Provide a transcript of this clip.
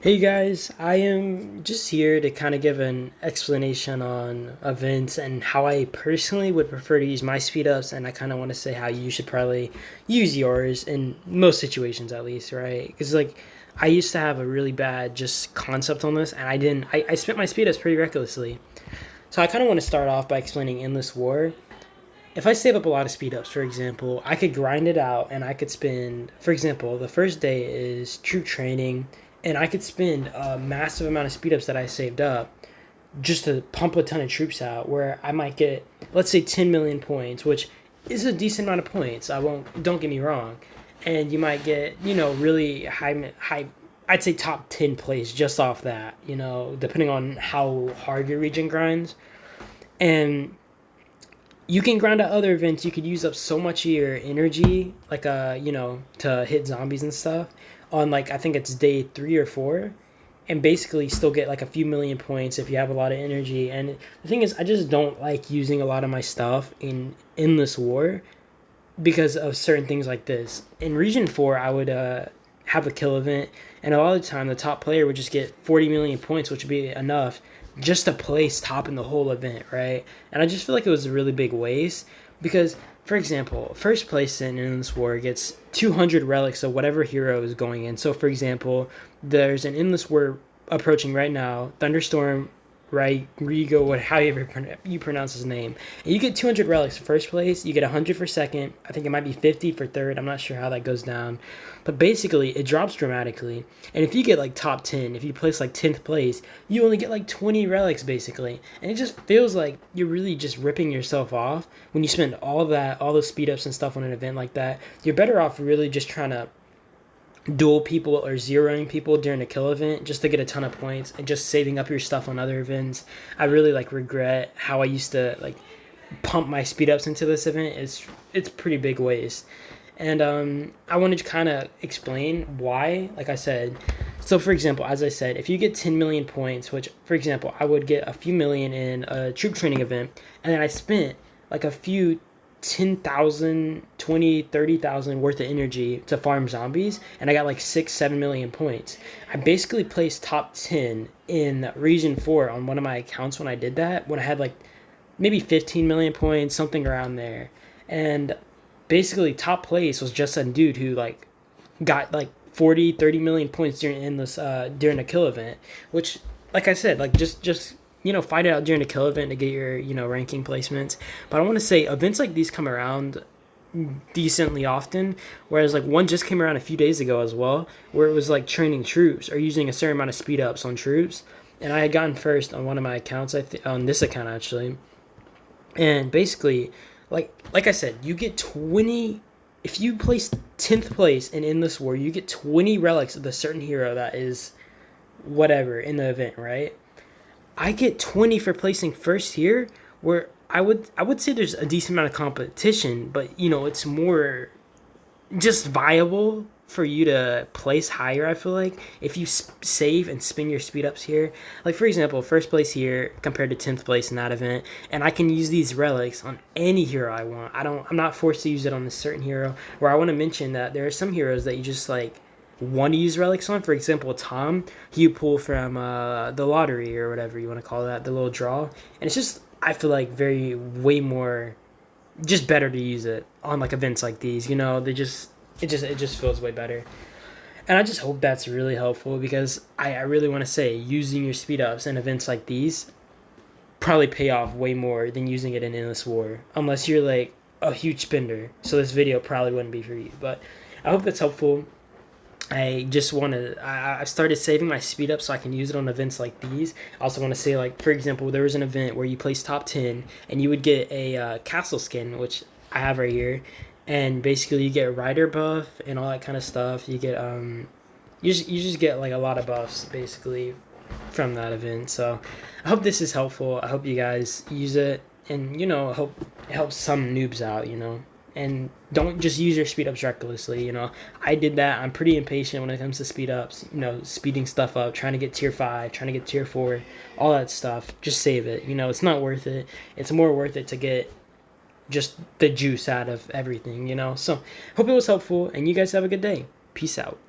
Hey guys, I am just here to kind of give an explanation on events and how I personally would prefer to use my speed ups, and I kind of want to say how you should probably use yours in most situations, at least, right? Because, like, I used to have a really bad just concept on this, and I didn't, I spent my speed ups pretty recklessly. So, I kind of want to start off by explaining Endless War. If I save up a lot of speed ups, for example, I could grind it out and I could spend, for example, the first day is troop training, and I could spend a massive amount of speed ups that I saved up just to pump a ton of troops out where I might get, let's say, 10 million points, which is a decent amount of points. Don't get me wrong. And you might get, really high, I'd say top 10 plays just off that, depending on how hard your region grinds. And you can grind out other events. You could use up so much of your energy, like to hit zombies and stuff. On, like, I think it's day 3 or 4, and basically still get like a few million points if you have a lot of energy. And the thing is, I just don't like using a lot of my stuff in Endless War because of certain things like this. In Region 4, I would have a kill event, and a lot of the time the top player would just get 40 million points, which would be enough just to place top in the whole event, right? And I just feel like it was a really big waste because, for example, first place in this war gets 200 relics of whatever hero is going in. So, for example, there's an Endless War approaching right now, Thunderstorm, right? Rigo, what however you pronounce his name. And you get 200 relics for first place. You get 100 for second. I think it might be 50 for third. I'm not sure how that goes down, but basically it drops dramatically. And if you get like top 10, if you place like 10th place, you only get like 20 relics basically. And it just feels like you're really just ripping yourself off when you spend all those speed ups and stuff on an event like that. You're better off really just trying to duel people or zeroing people during a kill event just to get a ton of points and just saving up your stuff on other events. I really like regret how I used to like pump my speed ups into this event. It's pretty big waste. And I wanted to kind of explain why, like I said. So, for example, as I said, if you get 10 million points, which, for example, I would get a few million in a troop training event, and then I spent like a few 10,000, 20, 30,000 worth of energy to farm zombies, and I got like 6, 7 million points. I basically placed top 10 in Region 4 on one of my accounts when I did that, when I had like maybe 15 million points, something around there. And basically, top place was just a dude who like got like 40, 30 million points during a kill event, which, like I said, like just fight it out during a kill event to get your ranking placements. But I want to say events like these come around decently often, whereas like one just came around a few days ago as well, where it was like training troops or using a certain amount of speed ups on troops, and I had gotten first on one of my accounts, on this account actually. And basically, like I said, you get 20. If you place 10th place in Endless War, you get 20 relics of the certain hero that is whatever in the event, right? I get 20 for placing first here, where I would say there's a decent amount of competition, but it's more just viable for you to place higher. I feel like if you save and spin your speed ups here, like for example, first place here compared to 10th place in that event, and I can use these relics on any hero I want. I'm not forced to use it on a certain hero. Where I want to mention that there are some heroes that you just like want to use relics on. For example, Tom, you pull from the lottery or whatever you want to call that, the little draw, and it's just, I feel like, very way more just better to use it on like events like these. It just feels way better. And I just hope that's really helpful because I really want to say using your speed ups in events like these probably pay off way more than using it in Endless War, unless you're like a huge spender. So this video probably wouldn't be for you. But I hope that's helpful. I just want to. I started saving my speed up so I can use it on events like these. I also want to say, like, for example, there was an event where you place top 10 and you would get a castle skin, which I have right here, and basically you get a rider buff and all that kind of stuff. You get you just get like a lot of buffs basically from that event. So I hope this is helpful. I hope you guys use it, and I hope it helps some noobs out. And don't just use your speed ups recklessly. I did that. I'm pretty impatient when it comes to speed ups. Speeding stuff up, trying to get tier 5, trying to get tier 4, all that stuff. Just save it. It's not worth it. It's more worth it to get just the juice out of everything. So hope it was helpful, and you guys have a good day. Peace out.